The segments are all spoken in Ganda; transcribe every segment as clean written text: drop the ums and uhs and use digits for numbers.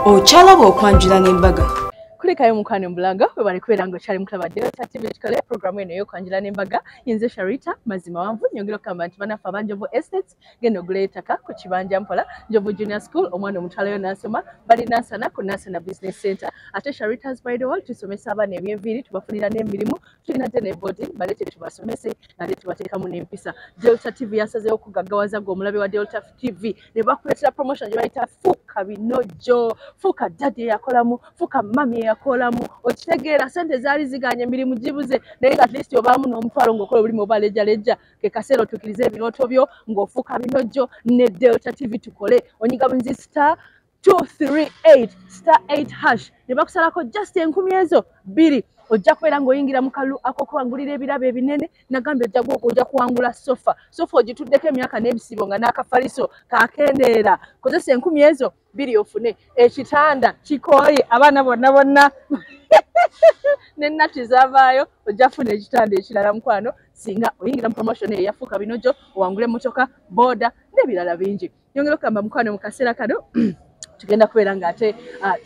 Ochalaba okwanjula n'embaga. Kulikayo mukwano mbulanga we bali kwera ngo chali muklaba Delta TV tukale programu eno yo kwanjula n'embaga yinze Sharita mazima wanvu nyongero kama banafa banjovu estates geno guletaka ku kibanja mpola Njovu Junior School omwana omutala yo nasoma bali nasana ku Nasana Business Center ate Sharita's by the world tusomesa abana ebyeviri tubafunira n'emirimu tulina tene boarding balete tubasomese nale tubateeka mu n'empisa Delta TV yasazeewo kugaggawaza go omulabe wa Delta TV ne bakuletera promotion gye bayita fuka binojo fuka daddy yakolamu fuka mami yakolamu okitegeera sente zaali ziganye emirimu gibuze naye at least obaamu n'omutwalo ng'okola obulimu obalejalejja ke kaseera otuukiriza ebirooto byo ng'ofuuka binojjo ne Delta TV tukole onyiga bunzi star 238 star 8 hash ne bakusalako just 10 ezo 2 ojja kubeera ng'oyingira mu kalulu ak'okuwangulira ebirabo ebinene nagambye ojja kuwangula sofa ogituddeko emyaka n'ebisibo nga n'akafaliso kakendeera kozesa 10 ezo 2 ofune ekitanda kikooye abaana bonna n'ennati zavaayo ojja kufuna ekitanda ekirala mukwano singa oyingira mu promotion eyo yafuuka binojo owangule emmotoka boda n'ebirala bingi nyongera okugamba mukwano mu kaseera kano tugenda kubeera nga ate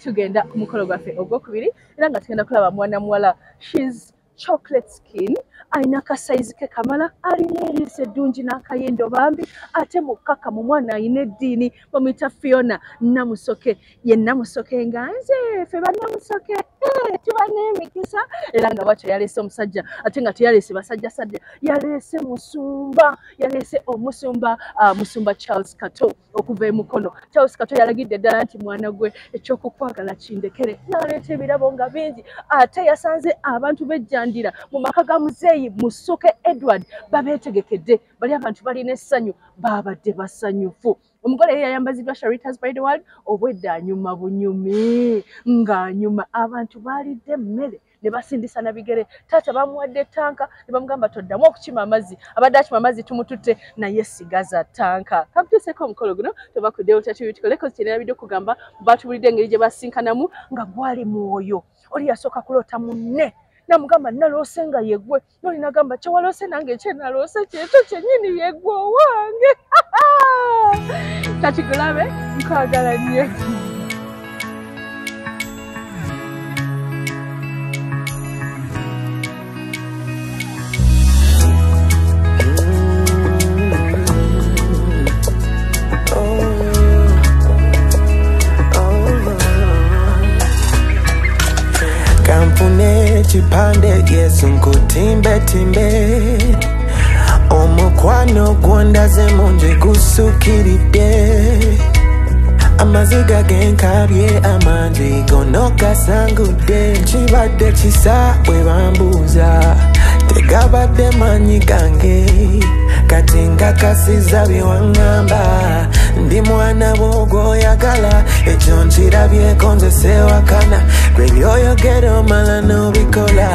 tugenda ku mukolo gwaffe ogwokubiri era nga tugenda kulaba mwana muwala she's chocolate skin aina akasaizi ke kamala alina eriiso eddungi n'akayindo bambi ate mukkaka mu mwana ayina eddiini bamuyita Fiona Namusoke ye Namusoke nga nze ffe bannamusoke tuba n'emikisa era nga bwatyo yaleese omusajja ate nga teyaleese basajjasajja yaleese musumba yaleese omusumba musumba Charles Kato okuva e Mukono Charles Kato yalagidde ddala nti mwana gwe ekyokukwagala kindekere n'aleeta ebirabo nga bingi ate yasanze abantu bejjandira mu maka ga muzeeyi Musoke Edward babeetegekedde bali abantu balina essanyu baabadde basanyufu omugole yeye yayambazibwa Sharita's by the world obwedda anyuma bunyumi ng'anyuma abantu baalidde emmere ne basindisa na bigere taata bamuwadde tanka ne bamugamba toddamu okukima amazzi abadde akima amazzi tumututte naye sigaza tanka kakutuuseko omukolo guno toba ku Delta TV tukoleko zitenera bidde okugamba batubulidde engeri gye basinkanamu nga gwali mwoyo oli yasooka kuloota munne namugamba naloose nga yegwe noli nagamba kyewaloose nange kyenaloose kyekyo kyennyini yegwe owange kati gulabe nkwagala nnyo Chipande yesu nkutimbe omukwano gwondaze munje gusukiridde amaziga genkabye amangi gonogasangudde kibadde kisa bwe bambuuza tegabadde manyi gange kati ngakasiza bye waŋŋamba ndi mwana bw'ogwoyagala ekyo nkirabyeko nze sewakana gwe byoyogera omala n'obikola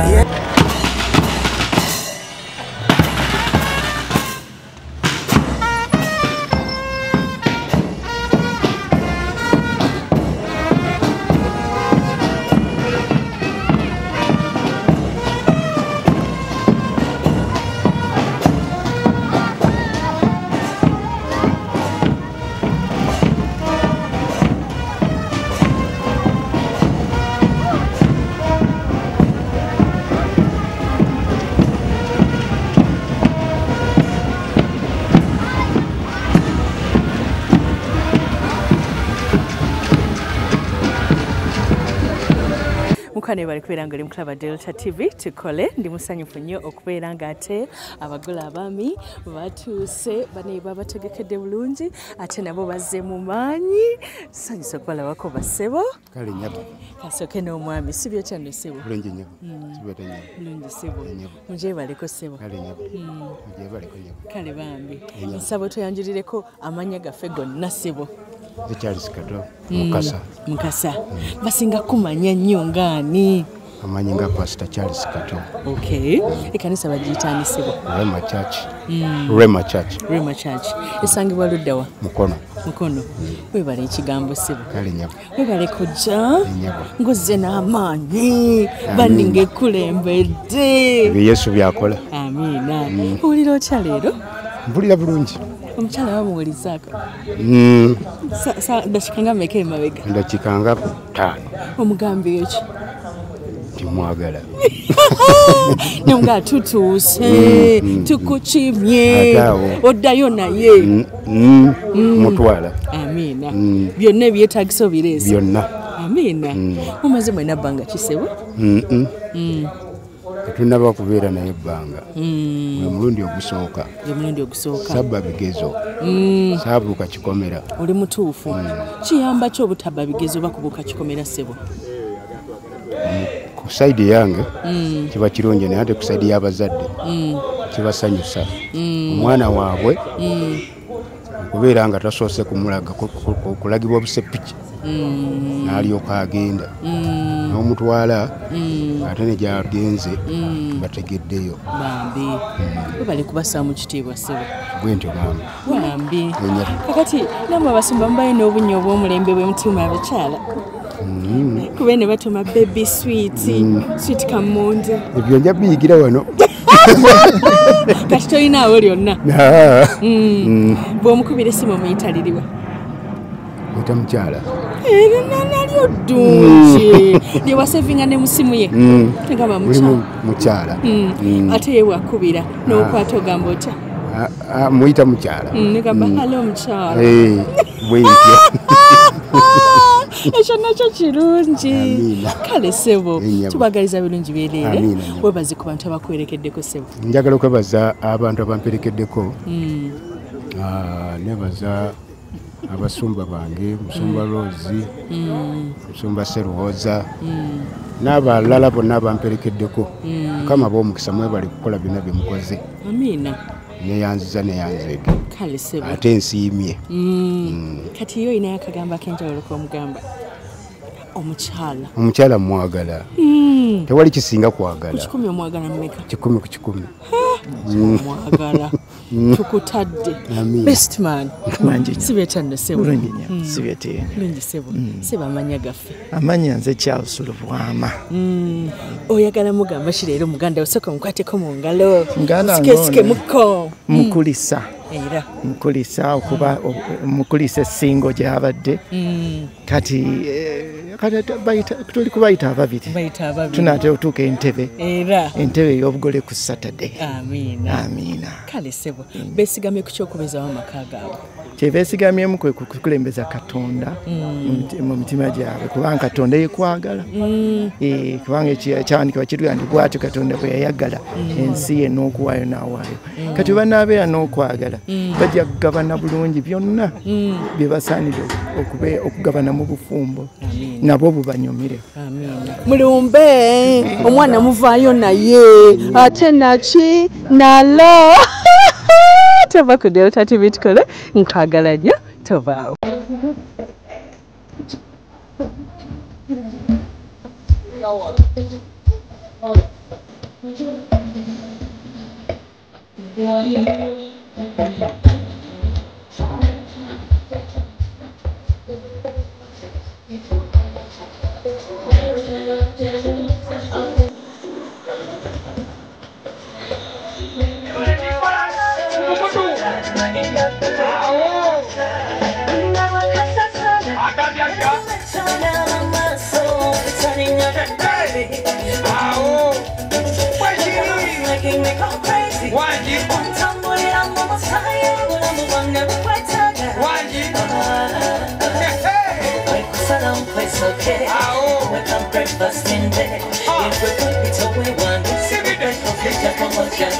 mukane bali kubeera nga oli muklaba Delta TV tukole ndi musanyufu nnyo okubeera nga ate abagole abaami batuuse baneeba bategekedde bulungi ate nabo bazze mu maanyi sanyusa okubalabako bassebo kale nyabo kasooke n'omwami si byotya nno ssebo bulungi nyabo sibyota nyabo bulungi ssebo mujeebaleko ssebo kale nyabo mujeebaleko nyabo kale bambi nsaba toyanjulireko amannya gaffe gonna ssebo Charles Kato Mukasa basinga kumanya nnyo ngaani amanyi nga Pastor Charles Kato okay ekanisa bagiyitaani ssebo Rema Church esangibwa luddawa Mukono webale ekigambo ssebo kale nyabo webale kujja ngozze n'amaanyi bandi ng'ekulembedde Yesu byakola amiina owulira otya leero mpulira bulungi Omukyala bamuwulizaako. Dakika nga mmeka emabega? Dakika nga 5. Omugambye eki? Timwagala. Nga tutuuse, tukukimye, oddayo naye. Mutwala. Amiina. Byonna ebyetaagisa obireese. Byonna. Amiina. Mumaze mwena bbanga kisebo? Tunaba kubeera naye ebbanga. Mwe mulundi ogusooka. Sabba bigezo. Saabuuka kikomera. Oli mutuufu. Kiyamba ki obutabba bigezo bakubuuka kikomera ssebo? Ku sayidi yange kiba kirungi naye ate ku sayidi y'abazadde kibasanyusa. Omwana waabwe okubeera nga tasoose kumulaga kulagibwa buseppiki n'alyoka agenda n'omutwala ate ne gy'agenze bategeddeyo. Bambi bali kubassa mu kitiibwa ssebo. Bwe ntyo maama. Bambi kakati namwe abasumba mubalina obunnya obw'omulembe bwe mutuma abakyala. Kuba ne batuma baby sweet kamonde. Ebyo nja biyigira wano. Kati tolinaawo lyonna. Bw'omukubira essimu omuyitaliriwa. Mwita mukyala. Nalyo ddungi lye wasevinga ne musimu ye. Tegamba mukyala. Ate ye wakubira n'okwata ogamba otya? Muyita mukyala. Negamba halo mukyala. Bwentyo. Ekyo nakyo kirungi. Kale ssebo tubagaliza birungi byereere. Webaze ku bantu abakuwerekeddeko ssebo. Njagala okwebaza abantu abamperekeddeko. Nebaza abasumba bange, Musumba Rose, Musumba Seruwoza, n'abalala bonna abamperekeddeko. Mukama b'omukisa mwebali kukola byonna bye mukoze. Amiina. Neyanziza neyanzeege. Kale ssebo. Ate nsiimye. Kati yo inayo akagamba ak'enjawulo k'omugamba. Omukyala mwagala. Tewali kisinga kwagala. Ku 10 omwagala mmeka? 10 ku 10. Mwagala. Tukutadde. Best man. Sibeetande ssebo. Bulungi nnyo. Sibeetee. Bulungi ssebo. Ssebo amanya gaffe. Amanya nze Charles Lubwama. Oyagala mugamba ki leero muganda osooka mukwateko mu ngalo. Sike muko. Mukulisa. Era. Mukulisa okuba mukulisa essingo gy'abadde. Kati tuli kubayita ababiri. Tunaatera otuuka entebe. Era. Entebe ey'obugole ku Saturday. Amiina. Kale ssebo beesigamye ku ky'okubezawo amaka gaabwe. Kyebeesigamyemu kwe kukulembeza Katonda mu mitima gyabwe kubanga Katonda yekwagala. Kubanga ekyawandikibwa kirwa nti bw'atyo Katonda bwe yayagala ensi ye n'okuwaayo n'awaayo. Kati banaabeera n'okwagala bajja kugabana bulungi byonna bye basaanira okugabana mu bufumbo nabo bubanyumire. Mulumbe omwana muvaayo naye ate naki nalo tova ku Delta TV tukole nkwagala nnyo tovaawo. Breakfast in bed. If we could be so we want to see the breakfast in promotion.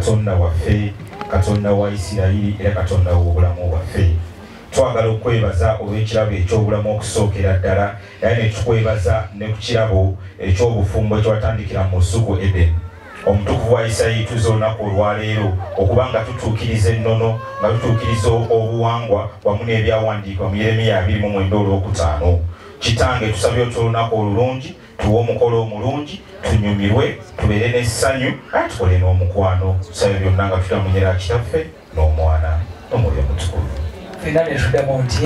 katonda waffe katonda wa Isirayiri era katonda w'obulamu bwaffe twagala okwebaza olw'ekirabo eky'obulamu okusookera ddala era ne tukwebaza ne ku kirabo eky'obufumbo ekyatandikira mu lusuku Eden omutukuvu wa Isirayiri tuze olunaku olwaleero okuba nga tutuukiriza ennono nga tutuukiriza obuwangwa wamu n'ebyawandiikibwa mu Yeremiya 29:5 Kitange tusabye olunaku olulungi tuwe omukolo omulungi tunyumirwe tubeere n'essanyu ate tukole n'omukwano tusabye byonna nga tutamunyera kitaffe n'omwana n'omwoyo omutukuvu fena ne tuddamu nti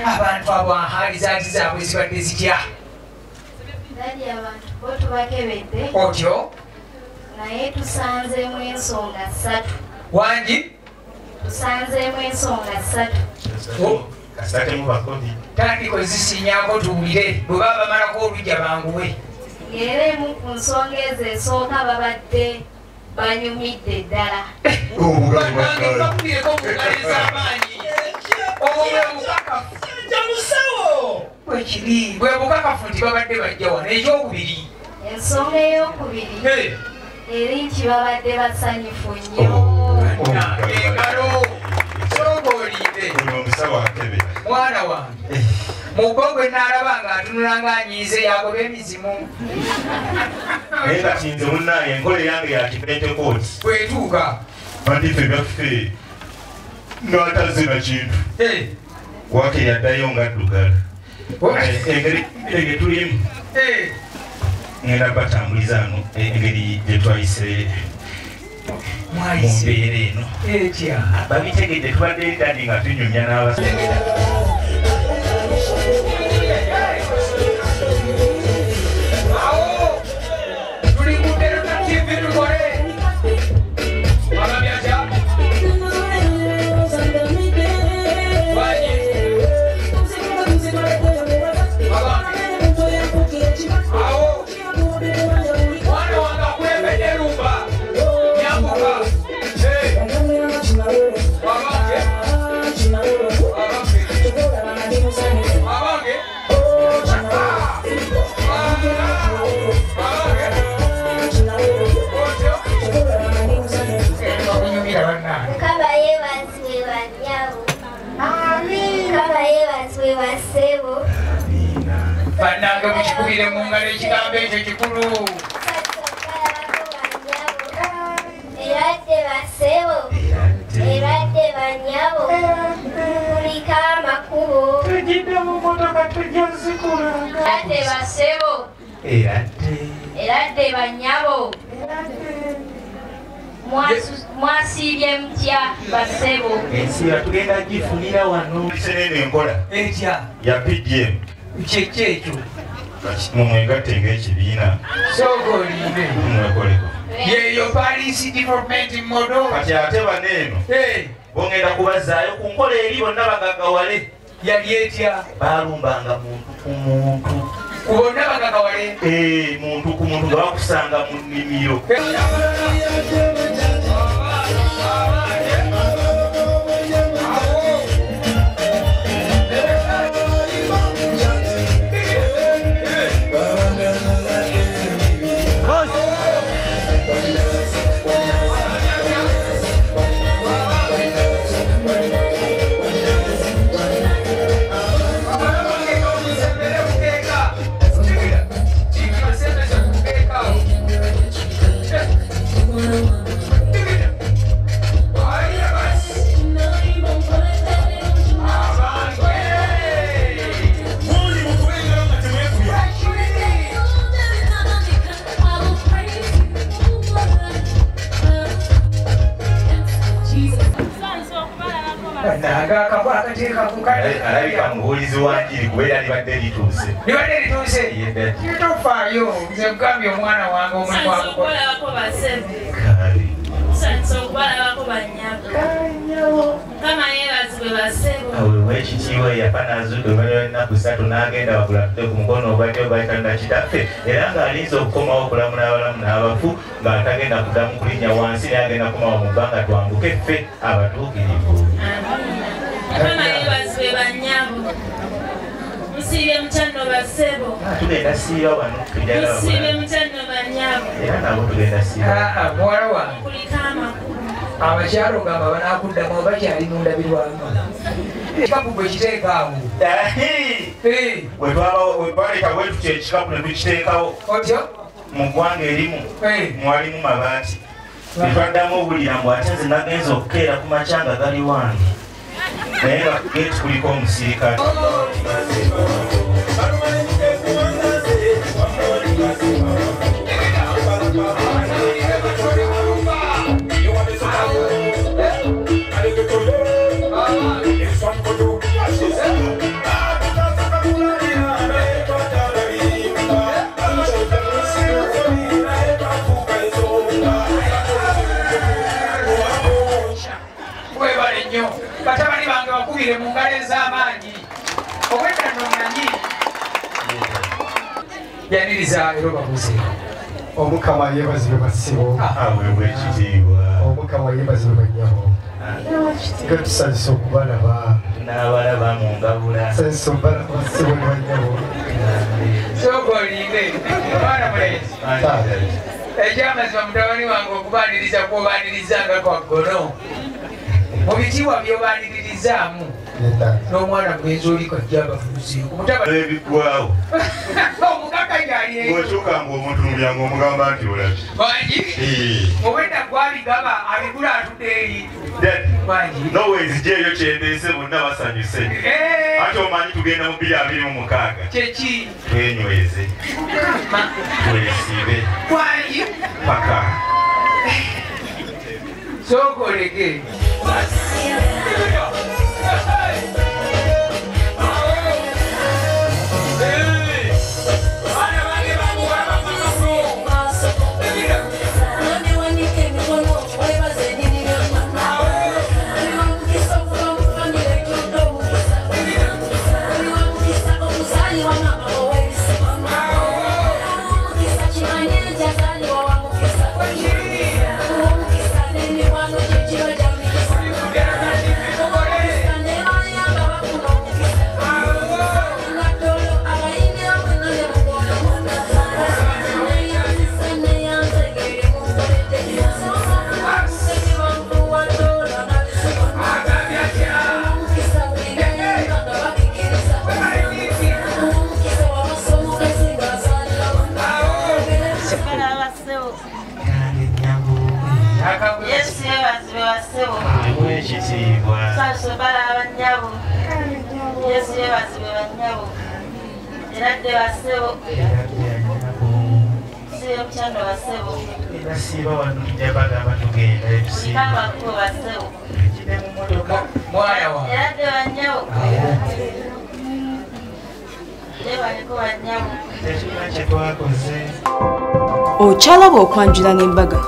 abantu abo ahali zaati zaabwe zibadde zitya otyo naye tusanzeemu ensonga 3 wangi tusanzeemu ensonga 3 tandiko zisinyako tuwulire bwe baba bamalako olujja banguwe ng'era emu ku nsonga ezo esooka babadde banyumidde ddala bwekiri bwe bukakafu nti babadde bajja wano ekyokubiri ensonga ey'okubiri eri nti babadde basanyufu nnyo engalo sogoolidde mwana wange mugo gwe naalaba ng'atunula ng'anyiize yagoba emizimu naye nga kinze munnaye enkola yange ya kipentekooti bwetuuka bandife byaffe n'ataze na kintu wakiri addayo nga addugala engeri ege tulimu ngenda batambuliza ano engeri gye twayise mu mbeera eno babitegedde tubadde dadi nga tunyumya n'abasegera bannange mukikubire mu ngalo ekigambo ekyo kikulu eradde basebo eradde banyabo kuliko amakubo tugidde mu motoka tujja nzikulanga eradde basebo eradde banyabo mwasiibye mutya basebo ensi yatugenda gifunira wano senene enkola etya ya PGM kyekyo ekyo mumwegatte ng'ekibiina soogoliire mwekoleko yeeyo police development modo kati ate baneeno bongenda kubazaayo ku nkola eri bonna bagagawale yali etya balumbanga muntu ku muntu ku bonna bagagawale muntu ku muntu nga bakusanga mu nnimiro Naga kakuba akateeka ku kale. Alabika mubuulizi wa njiri kubeera libadde lituuse. Libadde lituuse? Tofaayo, nze mugambye omwana wange omulimu wakukola. Okubalabako basebe. Kale. Sanso okubalabako bannyago. Mukama yeebazibwe basebo. Awe w'ekitiibwa yafa n'azudde oluvannyuma lw'ennaku 3 n'agenda bakulatudde ku mukono ogwatyo bayitanda kitaffe era ng'alinze okukomawo okulamula abalamu n'abafu ng'atagenda kuddamu kulinnya wansi naye agenda kukomawo mu bbanga twambuke ffe abatuukirivu. Mukama yeebazibwe bannyago. Musiibye mukyano basebo. Tugenda siiba wano tujagala. Musiibye mukyano bannyago. Era nabo tugenda siiba. Muwala wange. Kuliko amakulu. Abakyalo gamba banaakuddamu oba kyalina ndabirwamu. Ekikapu bwe kiteeka awo. Bwe twaleka bwe tutya ekikapu ne tukiteekawo. Otyo? Mu ggwanga erimu mwalimu mabaati. Ne twaddamu obulira mbu ate nze nagenza okukeera ku makyanga gali wange. Naye nga geeti kuliko omusirikale. Batabani bange bakubire mu ngalo ez'amaanyi obwedda nonanyi yaniriza era obabuze Omukama yeebazibwe bassibo aweebwa ekitiibwa Omukama yeebazibwe bannyabo tusanyusa okubalaba n'abalaba mu ngabula tusanyusa okubalaba bassibo ne bannyabo sooka olinde omwana mulenzi ekyamazima mutabani wange okubaaniriza kwobaanirizanga kwa ggono mu bitiibwa by'obaaniririzaamu n'omwana mugenzi oli kajja abafuuseebiggwawo omugaka gyali bw'okyukanga omuntu mu byangu omugamba nti olaki bangi obwedda gwabigaba abigula atudde eri bangi nowenzigyeeyo kyendeese bonna basanyuse ate omanyi tugenda mu 2026 kyeki twenyweze twesibe bangi paka sookolege nasiiba wano tujja bagamba tugenda okyalaba okwanjula n'embaga